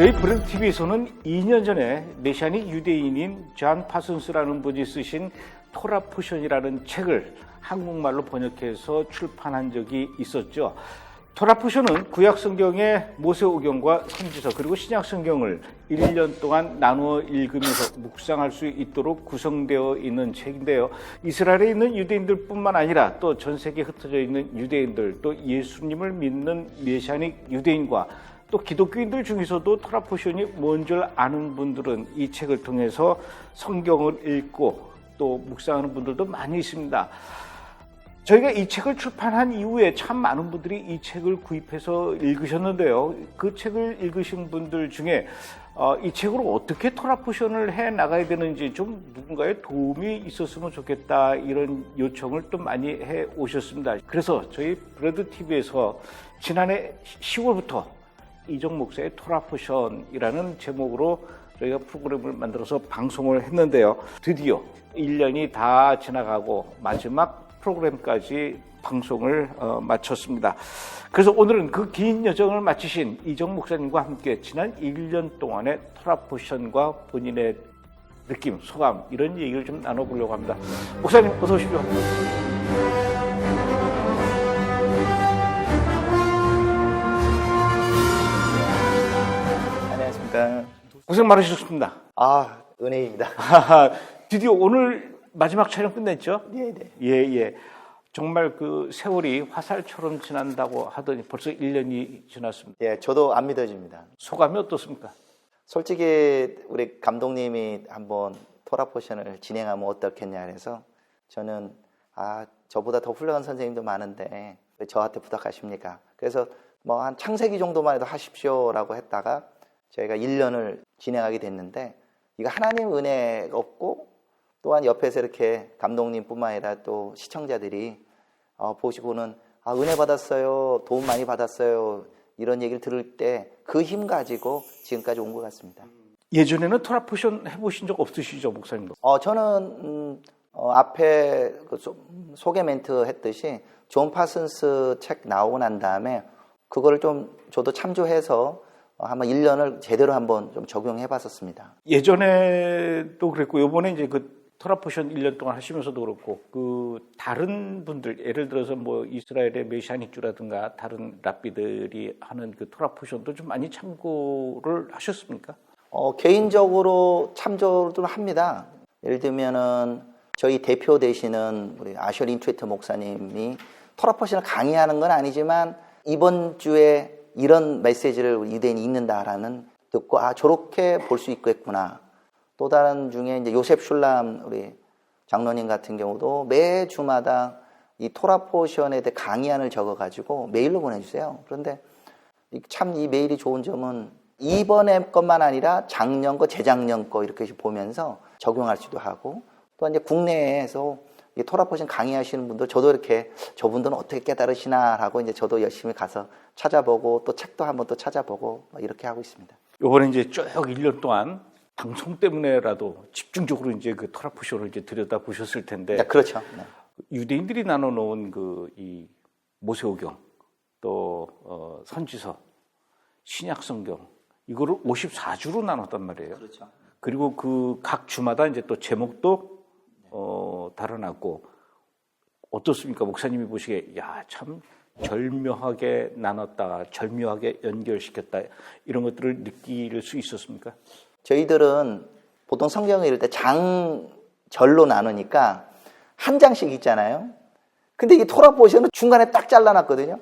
저희 브랜드TV에서는 2년 전에 메시아닉 유대인인 존 파슨스라는 분이 쓰신 토라 포션이라는 책을 한국말로 번역해서 출판한 적이 있었죠. 토라 포션은 구약 성경의 모세오경과 선지서 그리고 신약 성경을 1년 동안 나누어 읽으면서 묵상할 수 있도록 구성되어 있는 책인데요. 이스라엘에 있는 유대인들뿐만 아니라 또 전 세계에 흩어져 있는 유대인들, 또 예수님을 믿는 메시아닉 유대인과 또 기독교인들 중에서도 토라 포션이 뭔 줄 아는 분들은 이 책을 통해서 성경을 읽고 또 묵상하는 분들도 많이 있습니다. 저희가 이 책을 출판한 이후에 참 많은 분들이 이 책을 구입해서 읽으셨는데요. 그 책을 읽으신 분들 중에 이 책으로 어떻게 토라 포션을 해 나가야 되는지 좀 누군가의 도움이 있었으면 좋겠다, 이런 요청을 또 많이 해 오셨습니다. 그래서 저희 브랜드TV에서 지난해 10월부터 이정 목사의 토라 포션이라는 제목으로 저희가 프로그램을 만들어서 방송을 했는데요. 드디어 1년이 다 지나가고 마지막 프로그램까지 방송을 마쳤습니다. 그래서 오늘은 그 긴 여정을 마치신 이정 목사님과 함께 지난 1년 동안의 토라 포션과 본인의 느낌, 소감, 이런 얘기를 좀 나눠보려고 합니다. 목사님 어서 오십시오. 안녕하십니까. 고생 많으셨습니다. 은혜입니다. 드디어 오늘 마지막 촬영 끝냈죠? 네네. 예. 정말 그 세월이 화살처럼 지난다고 하더니 벌써 1년이 지났습니다. 예, 저도 안 믿어집니다. 소감이 어떻습니까? 솔직히 우리 감독님이 한번 토라 포션을 진행하면 어떻겠냐 해서 저는 저보다 더 훌륭한 선생님도 많은데 왜 저한테 부탁하십니까? 그래서 뭐 한 창세기 정도만 해도 하십시오라고 했다가 저희가 1년을 진행하게 됐는데, 이거 하나님 은혜가 없고 또한 옆에서 이렇게 감독님뿐만 아니라 또 시청자들이 보시고는 은혜 받았어요, 도움 많이 받았어요, 이런 얘기를 들을 때 그 힘 가지고 지금까지 온 것 같습니다. 예전에는 토라 포션 해보신 적 없으시죠, 목사님도? 저는 앞에 그 소개 멘트 했듯이 존 파슨스 책 나오고 난 다음에 그거를 좀 저도 참조해서 한번 1년을 제대로 한번 좀 적용해 봤었습니다. 예전에도 그랬고 이번에 이제 그 토라 포션 1년 동안 하시면서도 그렇고 그 다른 분들, 예를 들어서 뭐 이스라엘의 메시아닉주라든가 다른 랍비들이 하는 그 토라 포션도 좀 많이 참고를 하셨습니까? 개인적으로 참조를 좀 합니다. 예를 들면은 저희 대표 되시는 우리 아셜 인트웨트 목사님이 토라 포션을 강의하는 건 아니지만 이번 주에 이런 메시지를 우리 유대인이 읽는다라는 듣고 저렇게 볼 수 있겠구나. 또 다른 중에 이제 요셉 슐람 우리 장로님 같은 경우도 매 주마다 이 토라 포션에 대해 강의안을 적어가지고 메일로 보내주세요. 그런데 참 이 메일이 좋은 점은 이번에 것만 아니라 작년 거, 재작년 거 이렇게 보면서 적용할 수도 하고, 또 이제 국내에서 이 토라 포션 강의하시는 분들 저도 이렇게 저분들은 어떻게 깨달으시나라고 이제 저도 열심히 가서 찾아보고 또 책도 한번 또 찾아보고 이렇게 하고 있습니다. 이번에 이제 쭉 1년 동안 방송 때문에라도 집중적으로 이제 그 토라 포션을 이제 들여다 보셨을 텐데. 네, 그렇죠. 네. 유대인들이 나눠놓은 그 이 모세오경, 또 선지서, 신약 성경, 이거를 54주로 나눴단 말이에요. 그렇죠. 그리고 그 각 주마다 이제 또 제목도 달아놨고, 어떻습니까? 목사님이 보시기에 참 절묘하게 나눴다, 절묘하게 연결시켰다, 이런 것들을 느낄 수 있었습니까? 저희들은 보통 성경을 읽을 때 장절로 나누니까 한 장씩 있잖아요. 근데 이 토라 포션은 중간에 딱 잘라놨거든요.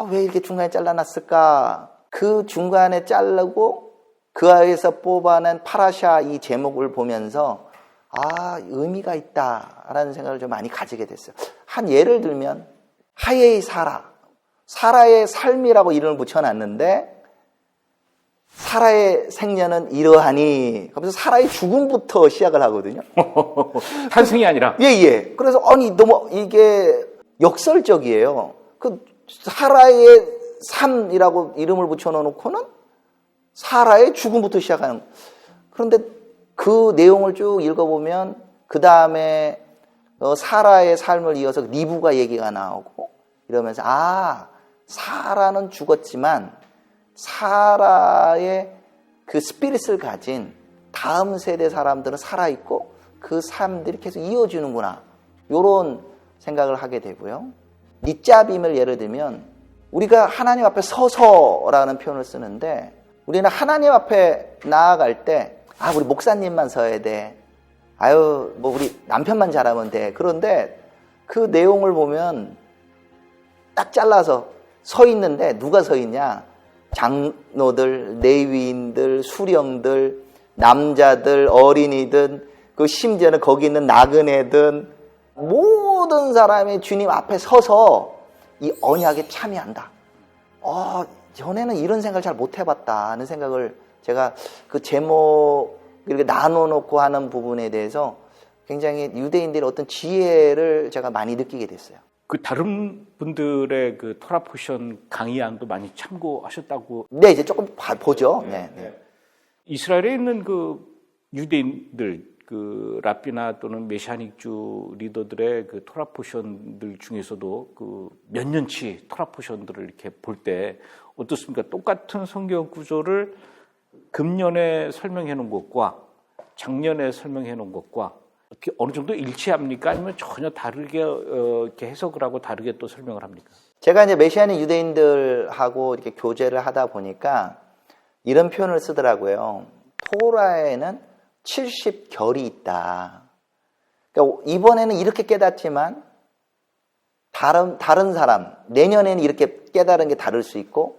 왜 이렇게 중간에 잘라놨을까? 그 중간에 자르고 그 안에서 뽑아낸 파라샤 이 제목을 보면서 의미가 있다라는 생각을 좀 많이 가지게 됐어요. 한 예를 들면 하예의 사라의 삶이라고 이름을 붙여놨는데, 사라의 생년은 이러하니, 그래서 사라의 죽음부터 시작을 하거든요. 탄생이 아니라. 예. 그래서 너무 이게 역설적이에요. 그 사라의 삶이라고 이름을 붙여놓고는 사라의 죽음부터 시작하는. 그런데 그 내용을 쭉 읽어보면 그 다음에 사라의 삶을 이어서 리브가 얘기가 나오고 이러면서 사라는 죽었지만 사라의 그 스피릿을 가진 다음 세대 사람들은 살아있고 그 사람들이 계속 이어지는구나. 이런 생각을 하게 되고요. 니짜빔을 예를 들면 우리가 하나님 앞에 서서라는 표현을 쓰는데 우리는 하나님 앞에 나아갈 때 우리 목사님만 서야 돼. 뭐 우리 남편만 잘하면 돼. 그런데 그 내용을 보면 딱 잘라서 서 있는데 누가 서 있냐? 장로들, 레위인들, 수령들, 남자들, 어린이든 그 심지어는 거기 있는 나그네든 모든 사람이 주님 앞에 서서 이 언약에 참여한다. 전에는 이런 생각을 잘 못 해봤다는 생각을 제가 그 제목 이렇게 나눠놓고 하는 부분에 대해서 굉장히 유대인들의 어떤 지혜를 제가 많이 느끼게 됐어요. 그 다른 분들의 그 토라 포션 강의안도 많이 참고하셨다고. 네, 이제 조금 보죠. 네. 이스라엘에 있는 그 유대인들, 그 랍비나 또는 메시아닉주 리더들의 그 토라 포션들 중에서도 그 몇 년치 토라 포션들을 이렇게 볼 때 어떻습니까? 똑같은 성경 구조를 금년에 설명해 놓은 것과 작년에 설명해 놓은 것과 어떻게 어느 정도 일치합니까? 아니면 전혀 다르게 이렇게 해석을 하고 다르게 또 설명을 합니까? 제가 이제 메시아닉 유대인들하고 이렇게 교제를 하다 보니까 이런 표현을 쓰더라고요. 토라에는 70결이 있다. 그러니까 이번에는 이렇게 깨닫지만 다른 사람, 내년에는 이렇게 깨달은 게 다를 수 있고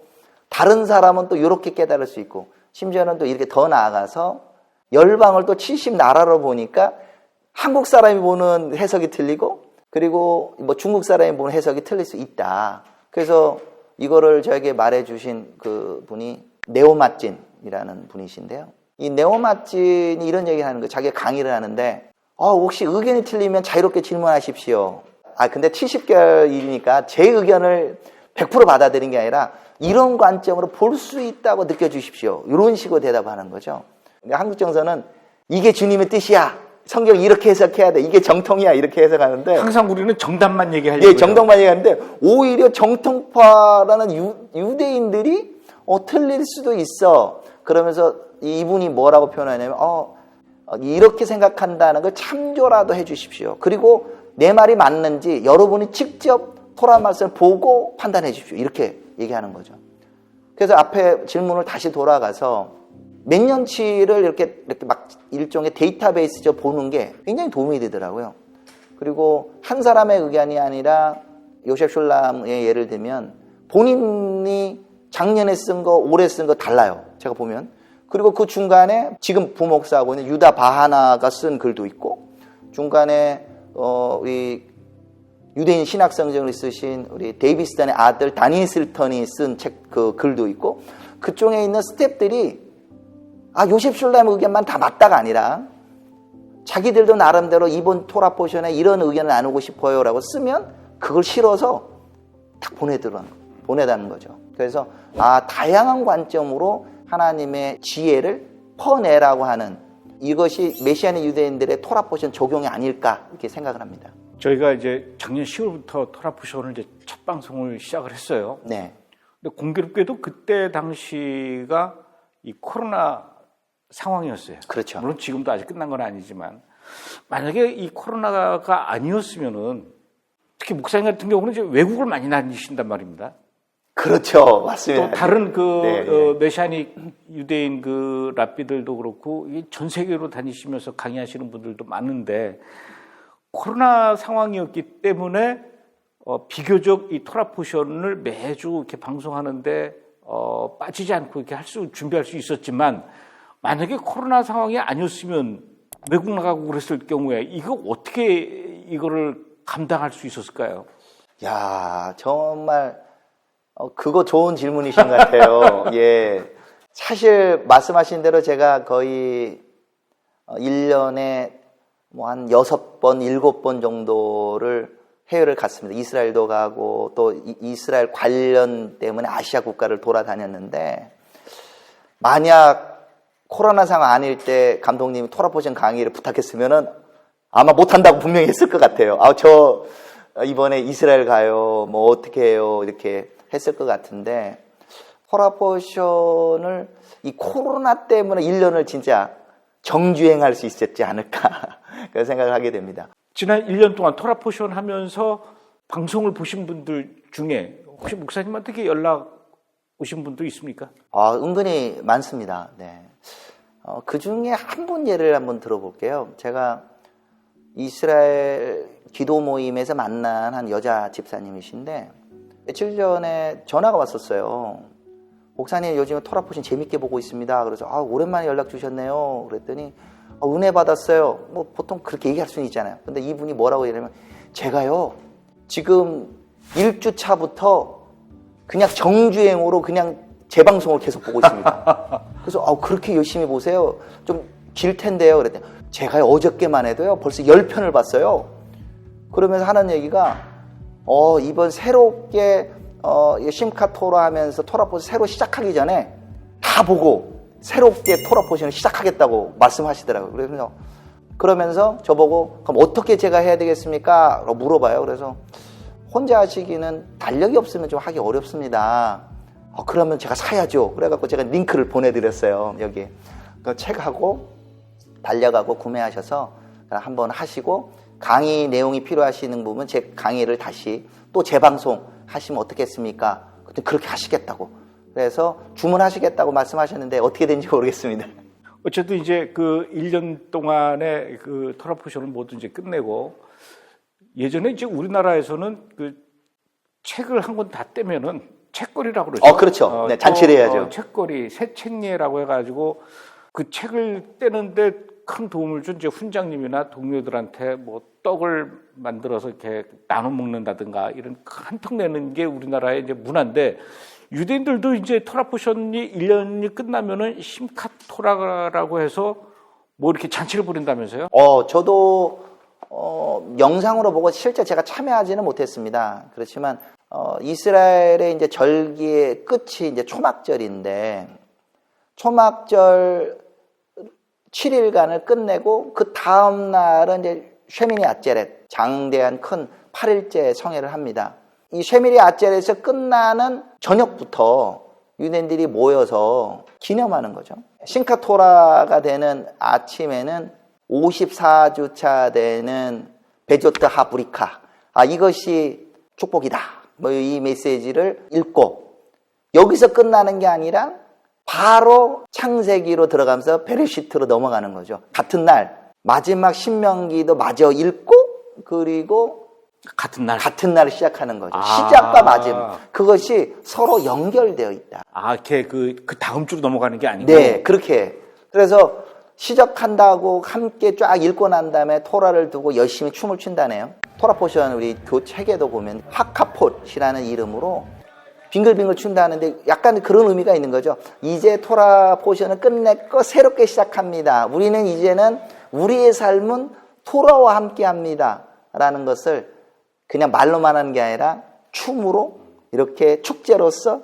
다른 사람은 또 이렇게 깨달을 수 있고 심지어는 또 이렇게 더 나아가서 열방을 또 70나라로 보니까 한국 사람이 보는 해석이 틀리고 그리고 뭐 중국 사람이 보는 해석이 틀릴 수 있다. 그래서 이거를 저에게 말해주신 그 분이 네오맛진이라는 분이신데요. 이 네오맛진이 이런 얘기를 하는 거예요. 자기가 강의를 하는데 혹시 의견이 틀리면 자유롭게 질문하십시오. 근데 70개월이니까 제 의견을 100% 받아들인 게 아니라 이런 관점으로 볼 수 있다고 느껴주십시오. 이런 식으로 대답하는 거죠. 그러니까 한국 정서는 이게 주님의 뜻이야. 성경 이렇게 해석해야 돼. 이게 정통이야. 이렇게 해석하는데 항상 우리는 정답만 얘기하려고 예, 정통만 얘기하는데 오히려 정통파라는 유대인들이 틀릴 수도 있어. 그러면서 이분이 뭐라고 표현하냐면 이렇게 생각한다는 걸 참조라도 해주십시오. 그리고 내 말이 맞는지 여러분이 직접 토라 말씀을 보고 판단해 주십시오. 이렇게 얘기하는 거죠. 그래서 앞에 질문을 다시 돌아가서 몇 년치를 이렇게 막 일종의 데이터베이스죠 보는 게 굉장히 도움이 되더라고요. 그리고 한 사람의 의견이 아니라 요셉 슐람의 예를 들면 본인이 작년에 쓴 거, 올해 쓴 거 달라요. 제가 보면. 그리고 그 중간에 지금 부목사하고 있는 유다 바하나가 쓴 글도 있고 중간에 우리 유대인 신학 성경을 쓰신 우리 데이비스턴의 아들 다니엘 슬턴이 쓴 책 그 글도 있고 그쪽에 있는 스탭들이 요셉 슐람 의견만 다 맞다가 아니라 자기들도 나름대로 이번 토라 포션에 이런 의견을 나누고 싶어요라고 쓰면 그걸 실어서 딱 보내다는 거죠. 그래서 다양한 관점으로 하나님의 지혜를 퍼내라고 하는 이것이 메시아닉 유대인들의 토라 포션 적용이 아닐까 이렇게 생각을 합니다. 저희가 이제 작년 10월부터 토라 포션을 이제 첫 방송을 시작을 했어요. 네. 근데 공교롭게도 그때 당시가 이 코로나 상황이었어요. 그렇죠. 물론 지금도 아직 끝난 건 아니지만 만약에 이 코로나가 아니었으면은 특히 목사님 같은 경우는 이제 외국을 많이 다니신단 말입니다. 그렇죠. 맞습니다. 또 다른 네. 메시아닉 유대인 그 랍비들도 그렇고 전 세계로 다니시면서 강의하시는 분들도 많은데 코로나 상황이었기 때문에 비교적 이 토라 포션을 매주 이렇게 방송하는데 빠지지 않고 이렇게 준비할 수 있었지만 만약에 코로나 상황이 아니었으면 외국 나가고 그랬을 경우에 이거 어떻게 이거를 감당할 수 있었을까요? 야, 정말 그거 좋은 질문이신 것 같아요. 예. 사실 말씀하신 대로 제가 거의 1년에 뭐 한 6번, 7번 정도를 해외를 갔습니다. 이스라엘도 가고 또 이스라엘 관련 때문에 아시아 국가를 돌아다녔는데 만약 코로나 상황 아닐 때 감독님이 토라포션 강의를 부탁했으면은 아마 못한다고 분명히 했을 것 같아요. 저 이번에 이스라엘 가요. 뭐 어떻게 해요. 이렇게 했을 것 같은데 토라 포션을 이 코로나 때문에 1년을 진짜 정주행할 수 있었지 않을까 그런 생각을 하게 됩니다. 지난 1년 동안 토라 포션 하면서 방송을 보신 분들 중에 혹시 목사님한테 연락 오신 분도 있습니까? 은근히 많습니다. 네. 그 중에 한 분 예를 한번 들어볼게요. 제가 이스라엘 기도 모임에서 만난 한 여자 집사님이신데 며칠 전에 전화가 왔었어요. 목사님 요즘에 토라 포션 재밌게 보고 있습니다. 그래서 오랜만에 연락 주셨네요. 그랬더니 은혜 받았어요. 뭐 보통 그렇게 얘기할 수는 있잖아요. 근데 이분이 뭐라고 얘기하냐면 제가요 지금 1주 차부터 그냥 정주행으로 그냥 재방송을 계속 보고 있습니다. 그래서 그렇게 열심히 보세요. 좀 길 텐데요. 그랬더니 제가 어저께만 해도요 벌써 10편을 봤어요. 그러면서 하는 얘기가 이번 새롭게 심카 토라 하면서 토라 포션 새로 시작하기 전에 다 보고 새롭게 토라 포션을 시작하겠다고 말씀하시더라고요. 그러면서 저보고 그럼 어떻게 제가 해야 되겠습니까? 라고 물어봐요. 그래서 혼자 하시기는 달력이 없으면 좀 하기 어렵습니다. 그러면 제가 사야죠. 그래갖고 제가 링크를 보내드렸어요. 여기 그 책하고 달력하고 구매하셔서 한번 하시고 강의 내용이 필요하시는 부분 제 강의를 다시 또 재방송 하시면 어떻겠습니까? 그렇게 하시겠다고. 그래서 주문하시겠다고 말씀하셨는데 어떻게 된지 모르겠습니다. 어쨌든 이제 그 1년 동안의 그 토라 포션을 모두 이제 끝내고 예전에 이제 우리나라에서는 그 책을 한 권 다 떼면은 책거리라고 그러죠. 그렇죠. 네, 잔치를 해야죠. 책거리, 새책리라고 해가지고 그 책을 떼는데 큰 도움을 준 이제 훈장님이나 동료들한테 뭐 떡을 만들어서 이렇게 나눠 먹는다든가 이런 한턱 내는 게 우리나라의 이제 문화인데 유대인들도 이제 토라 포션이 1년이 끝나면은 심캇 토라라고 해서 뭐 이렇게 잔치를 부린다면서요? 저도 영상으로 보고 실제 제가 참여하지는 못했습니다. 그렇지만 이스라엘의 이제 절기의 끝이 이제 초막절인데 초막절 7일간을 끝내고 그 다음 날은 이제 쉐미니 아제렛 장대한 큰 8일째 성회를 합니다. 이 쉐미니 아제렛에서 끝나는 저녁부터 유대인들이 모여서 기념하는 거죠. 심카 토라가 되는 아침에는 54주차 되는 베조트 하브리카 이것이 축복이다. 뭐 이 메시지를 읽고 여기서 끝나는 게 아니라 바로 창세기로 들어가면서 베레시트로 넘어가는 거죠. 같은 날 마지막 신명기도 마저 읽고 그리고 같은 날 시작하는 거죠. 시작과 마지막 그것이 서로 연결되어 있다. 이렇게 그 다음 주로 넘어가는 게 아니고. 네, 그렇게. 그래서 시작한다고 함께 쫙 읽고 난 다음에 토라를 두고 열심히 춤을 춘다네요. 토라 포션 우리 교책에도 보면 하카폿이라는 이름으로 빙글빙글 춘다는데 약간 그런 의미가 있는 거죠. 이제 토라 포션을 끝냈고 새롭게 시작합니다. 우리는 이제는 우리의 삶은 토라와 함께 합니다. 라는 것을 그냥 말로만 하는 게 아니라 춤으로 이렇게 축제로서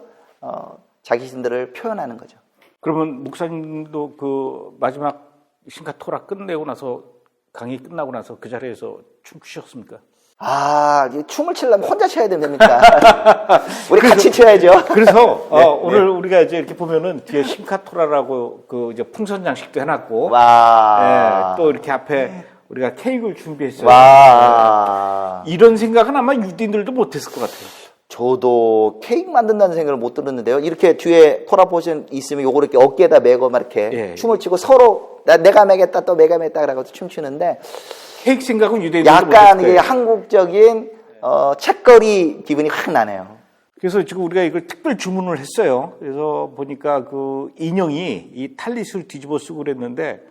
자기신들을 표현하는 거죠. 그러면 목사님도 그 마지막 심카 토라 끝내고 나서 강의 끝나고 나서 그 자리에서 춤추셨습니까? 춤을 추려면 혼자 춰야 됩니까? 우리 같이 춰야죠. 그래서 네, 오늘 우리가 이제 이렇게 보면은 뒤에 심카 토라라고 그 이제 풍선 장식도 해놨고, 또 이렇게 앞에 우리가 케이크를 준비했어요. 이런 생각은 아마 유대인들도 못했을 것 같아요. 저도 케이크 만든다는 생각을 못 들었는데요. 이렇게 뒤에 토라 포션 있으면 요거 이렇게 어깨에다 메고 막 이렇게 춤을 추고 서로 내가 매겠다 또 내가 매겠다 그러고 춤추는데 케이크 생각은 유대인들도 약간 이게 한국적인 책거리 기분이 확 나네요. 그래서 지금 우리가 이걸 특별 주문을 했어요. 그래서 보니까 그 인형이 이 탈릿을 뒤집어 쓰고 그랬는데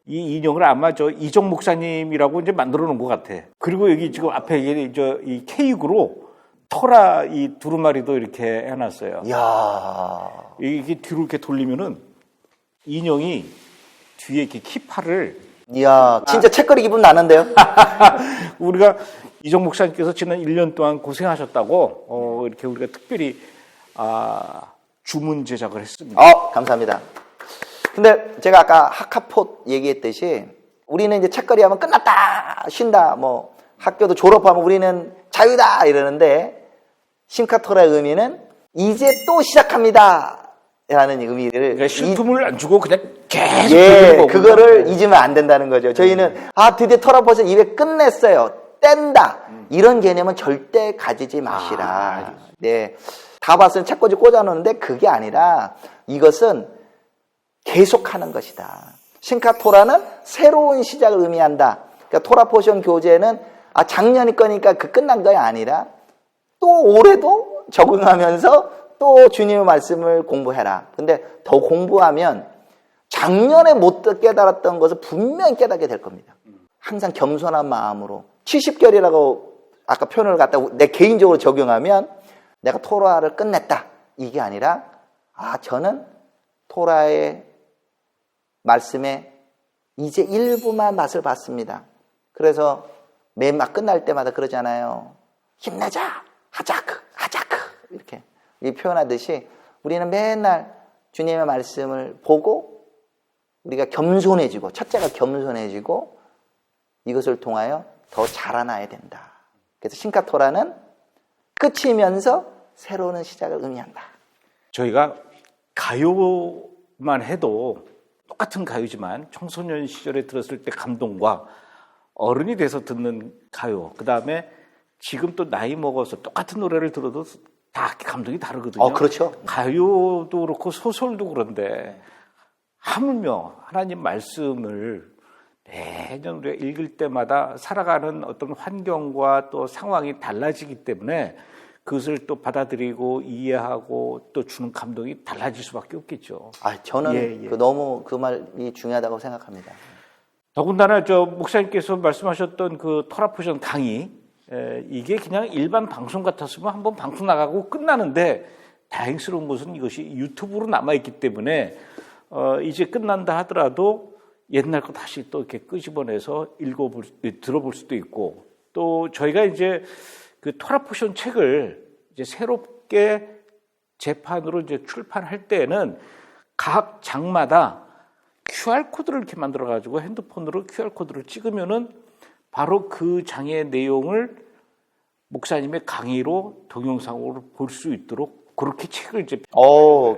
이 인형을 아마 이정 목사님이라고 이제 만들어 놓은 것 같아. 그리고 여기 지금 앞에 이 케이크로 토라 이 두루마리도 이렇게 해놨어요. 이야. 이게 뒤로 이렇게 돌리면은 인형이 뒤에 이렇게 키파를. 이야, 진짜 책거리 기분 나는데요? 우리가 이정 목사님께서 지난 1년 동안 고생하셨다고, 이렇게 우리가 특별히, 주문 제작을 했습니다. 감사합니다. 근데 제가 아까 하카폿 얘기했듯이 우리는 이제 책거리 하면 끝났다, 쉰다, 뭐 학교도 졸업하면 우리는 자유다 이러는데 심카 토라의 의미는 이제 또 시작합니다 라는 의미를 그러니까 쉼틈을 안 주고 그냥 계속 예, 거군요. 그거를 잊으면 안 된다는 거죠. 저희는 드디어 토라포션 200 끝냈어요. 뗀다. 이런 개념은 절대 가지지 마시라. 네, 다 봤으면 책꽂이 꽂아놓는데 그게 아니라 이것은 계속하는 것이다. 신카토라는 새로운 시작을 의미한다. 그러니까 토라포션 교재는 작년이 거니까 그 끝난 게 아니라 또 올해도 적응하면서 또 주님의 말씀을 공부해라. 근데 더 공부하면 작년에 못 깨달았던 것을 분명히 깨닫게 될 겁니다. 항상 겸손한 마음으로 70결이라고 아까 표현을 갖다 내 개인적으로 적용하면 내가 토라를 끝냈다. 이게 아니라 저는 토라의 말씀에 이제 일부만 맛을 봤습니다. 그래서 맨 막 끝날 때마다 그러잖아요. 힘내자. 하자크. 이렇게 이 표현하듯이 우리는 맨날 주님의 말씀을 보고 우리가 겸손해지고 첫째가 겸손해지고 이것을 통하여 더 자라나야 된다. 그래서 신카토라는 끝이면서 새로운 시작을 의미한다. 저희가 가요만 해도 똑같은 가요지만 청소년 시절에 들었을 때 감동과 어른이 돼서 듣는 가요, 그 다음에 지금 또 나이 먹어서 똑같은 노래를 들어도 다 감동이 다르거든요. 그렇죠. 가요도 그렇고 소설도 그런데 하물며 하나님 말씀을 매년 우리가 읽을 때마다 살아가는 어떤 환경과 또 상황이 달라지기 때문에 그것을 또 받아들이고 이해하고 또 주는 감동이 달라질 수밖에 없겠죠. 저는 너무 그 말이 중요하다고 생각합니다. 더군다나 목사님께서 말씀하셨던 그 토라포션 강의, 이게 그냥 일반 방송 같았으면 한번 방송 나가고 끝나는데 다행스러운 것은 이것이 유튜브로 남아있기 때문에 이제 끝난다 하더라도 옛날 거 다시 또 이렇게 끄집어내서 들어볼 수도 있고, 또 저희가 이제 그 토라포션 책을 이제 새롭게 재판으로 이제 출판할 때에는 각 장마다 QR코드를 이렇게 만들어가지고 핸드폰으로 QR코드를 찍으면은 바로 그 장의 내용을 목사님의 강의로 동영상으로 볼 수 있도록 그렇게 책을 이제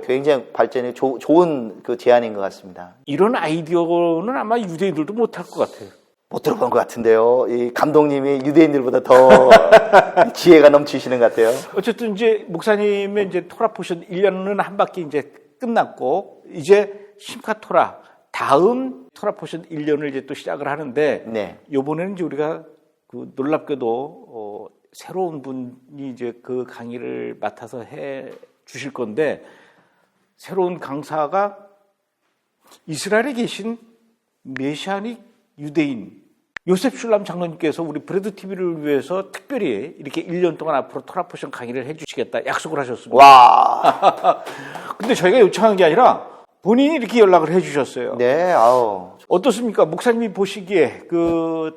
굉장히 발전이 좋은 그 제안인 것 같습니다. 이런 아이디어는 아마 유대인들도 못할 것 같아요. 못 들어본 것 같은데요. 이 감독님이 유대인들보다 더 지혜가 넘치시는 것 같아요. 어쨌든 이제 목사님의 이제 토라포션 1년은 한 바퀴 이제 끝났고 이제 심카토라 다음 토라포션 1년을 이제 또 시작을 하는데, 네. 이번에는 이제 우리가 그 놀랍게도 새로운 분이 이제 그 강의를 맡아서 해 주실 건데, 새로운 강사가 이스라엘에 계신 메시아닉 유대인 요셉 슐람 장로님께서 우리 브레드 TV를 위해서 특별히 이렇게 1년 동안 앞으로 토라포션 강의를 해주시겠다 약속을 하셨습니다. 와. 근데 저희가 요청한 게 아니라 본인이 이렇게 연락을 해주셨어요. 네, 어떻습니까? 목사님이 보시기에 그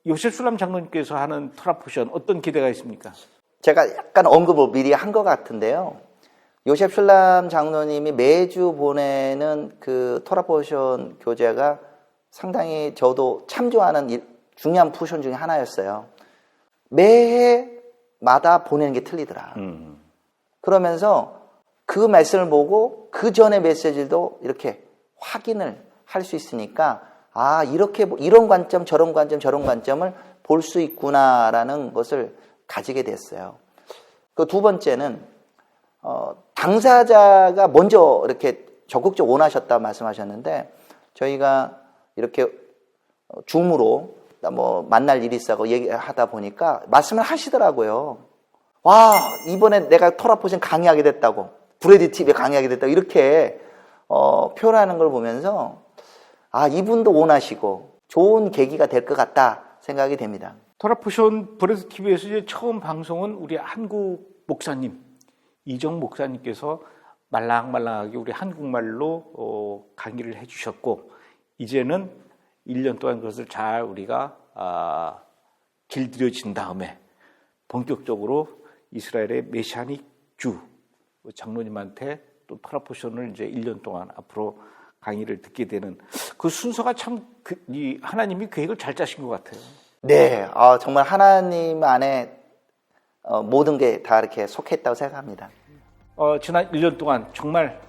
요셉 슐람 장로님께서 하는 토라포션 어떤 기대가 있습니까? 제가 약간 언급을 미리 한 것 같은데요. 요셉 슐람 장로님이 매주 보내는 그 토라포션 교재가 상당히 저도 참조하는 중요한 포션 중에 하나였어요. 매해마다 보내는 게 틀리더라. 그러면서 그 메시지를 보고 그 전의 메시지도 이렇게 확인을 할 수 있으니까 이렇게 이런 관점 저런 관점을 볼 수 있구나라는 것을 가지게 됐어요. 그 두 번째는 당사자가 먼저 이렇게 적극적으로 원하셨다 말씀하셨는데, 저희가 이렇게 줌으로 만날 일이 있어서 얘기하다 보니까 말씀을 하시더라고요. 와, 이번에 내가 토라포션 강의하게 됐다고, 브레디 TV에 강의하게 됐다고 이렇게 표현하는 걸 보면서 이분도 원하시고 좋은 계기가 될 것 같다 생각이 됩니다. 토라포션 브레드 TV에서 이제 처음 방송은 우리 한국 목사님 이정 목사님께서 말랑말랑하게 우리 한국말로 강의를 해주셨고, 이제는 1년 동안 그것을 잘 우리가 길들여진 다음에 본격적으로 이스라엘의 메시아닉 주 장로님한테 또 토라포션을 이제 1년 동안 앞으로 강의를 듣게 되는 그 순서가 참 이 하나님이 계획을 잘 짜신 것 같아요. 네, 정말 하나님 안에 모든 게 다 이렇게 속해 있다고 생각합니다. 지난 1년 동안 정말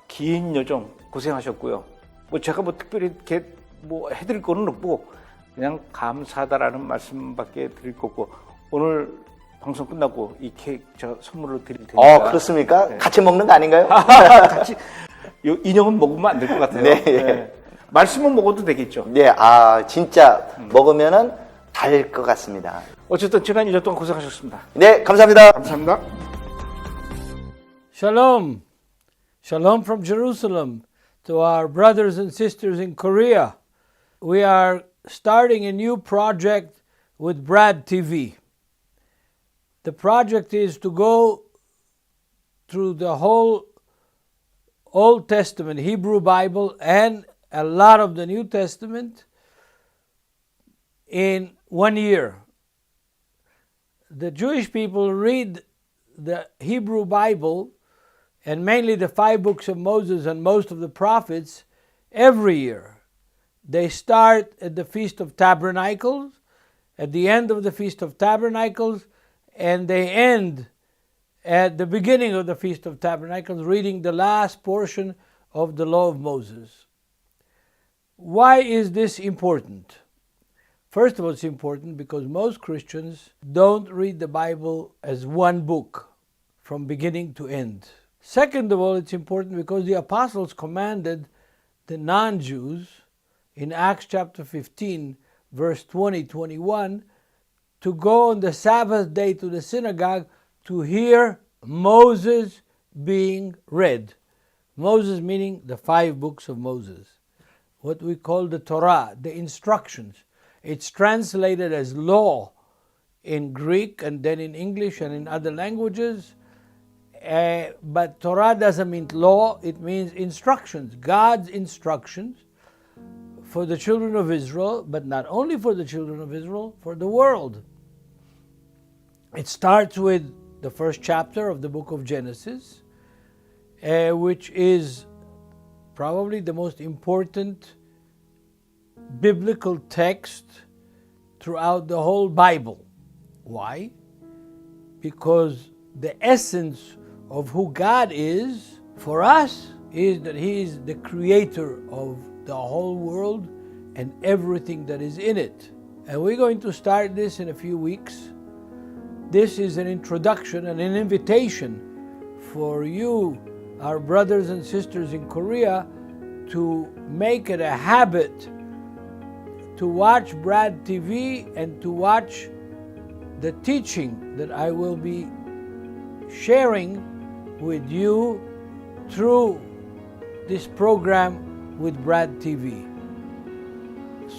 긴 여정 고생하셨고요. 뭐 제가 뭐 특별히 이렇게 뭐 해드릴 거는 없고 그냥 감사하다라는 말씀밖에 드릴 거고 오늘 방송 끝나고 이 케이크 제가 선물로 드릴 테니까. 그렇습니까? 네. 같이 먹는 거 아닌가요? 같이 요 인형은 먹으면 안 될 것 같아요. 네. 네. 말씀은 먹어도 되겠죠. 네, 진짜 먹으면은 달 것 같습니다. 어쨌든 지난 1년 동안 고생하셨습니다. 네, 감사합니다. 감사합니다. Shalom. Shalom from Jerusalem to our brothers and sisters in Korea. We are starting a new project with Brad TV. The project is to go through the whole Old Testament, Hebrew Bible, and a lot of the New Testament in 1 year. The Jewish people read the Hebrew Bible and mainly the 5 books of Moses and most of the prophets every year. They start at the Feast of Tabernacles, at the end of the Feast of Tabernacles, and they end at the beginning of the Feast of Tabernacles, reading the last portion of the Law of Moses. Why is this important? First of all, it's important because most Christians don't read the Bible as one book from beginning to end. Second of all, it's important because the apostles commanded the non-Jews in Acts chapter 15, verse 20-21, to go on the Sabbath day to the synagogue to hear Moses being read. Moses meaning the 5 books of Moses, what we call the Torah, the instructions. It's translated as law in Greek and then in English and in other languages. But Torah doesn't mean law, it means instructions, God's instructions for the children of Israel, but not only for the children of Israel, for the world. It starts with the first chapter of the book of Genesis, which is probably the most important biblical text throughout the whole Bible. Why? Because the essence of who God is for us is that He is the creator of the whole world and everything that is in it. And we're going to start this in a few weeks. This is an introduction and an invitation for you, our brothers and sisters in Korea, to make it a habit to watch Brad TV and to watch the teaching that I will be sharing with you through this program with Brad TV.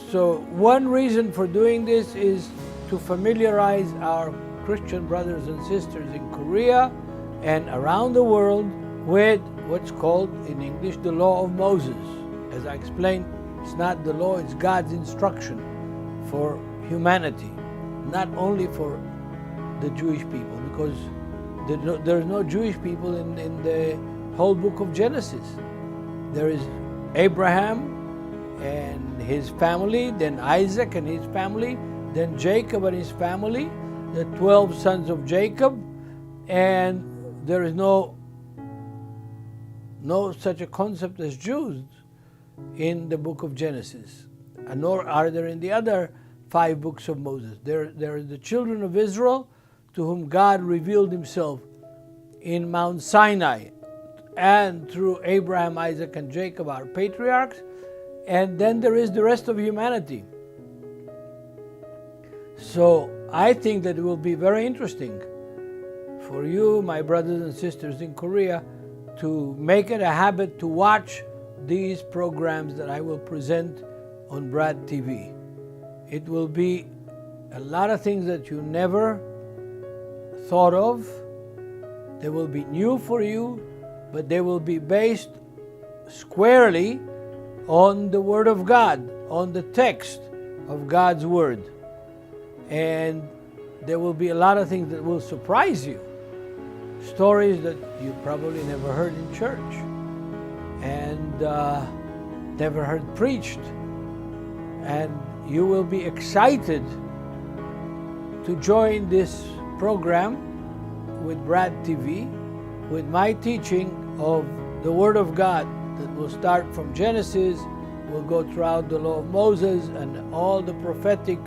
So one reason for doing this is to familiarize our Christian brothers and sisters in Korea and around the world with what's called in English the Law of Moses. As I explained, it's not the law, it's God's instruction for humanity, not only for the Jewish people, because there's no Jewish people in the whole book of Genesis. There is Abraham and his family, then Isaac and his family, then Jacob and his family, the 12 sons of Jacob, and there is no such a concept as Jews in the book of Genesis, nor are there in the other 5 books of Moses. There are the children of Israel to whom God revealed Himself in Mount Sinai and through Abraham, Isaac, and Jacob, our patriarchs, and then there is the rest of humanity. So I think that it will be very interesting for you, my brothers and sisters in Korea, to make it a habit to watch these programs that I will present on Brad TV. It will be a lot of things that you never thought of. They will be new for you, but they will be based squarely on the Word of God, on the text of God's Word. And there will be a lot of things that will surprise you. Stories that you probably never heard in church and never heard preached. And you will be excited to join this program with Brad TV with my teaching of the Word of God that will start from Genesis, will go throughout the Law of Moses and all the prophetic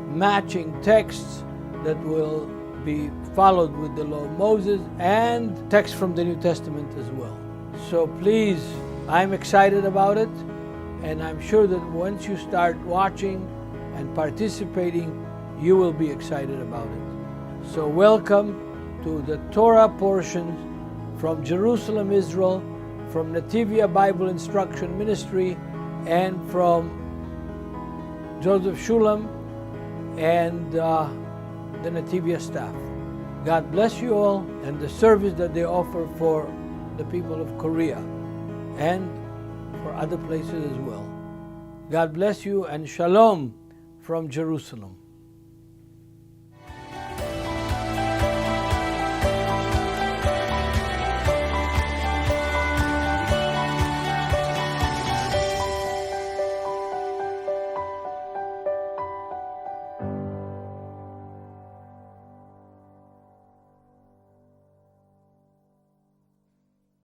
matching texts that will be followed with the Law of Moses and texts from the New Testament as well. So please, I'm excited about it, and I'm sure that once you start watching and participating, you will be excited about it. So welcome to the Torah portions from Jerusalem, Israel, from Nativia Bible Instruction Ministry, and from Joseph Shulam and the Nativia staff. God bless you all, and the service that they offer for the people of Korea and for other places as well. God bless you, and shalom from Jerusalem.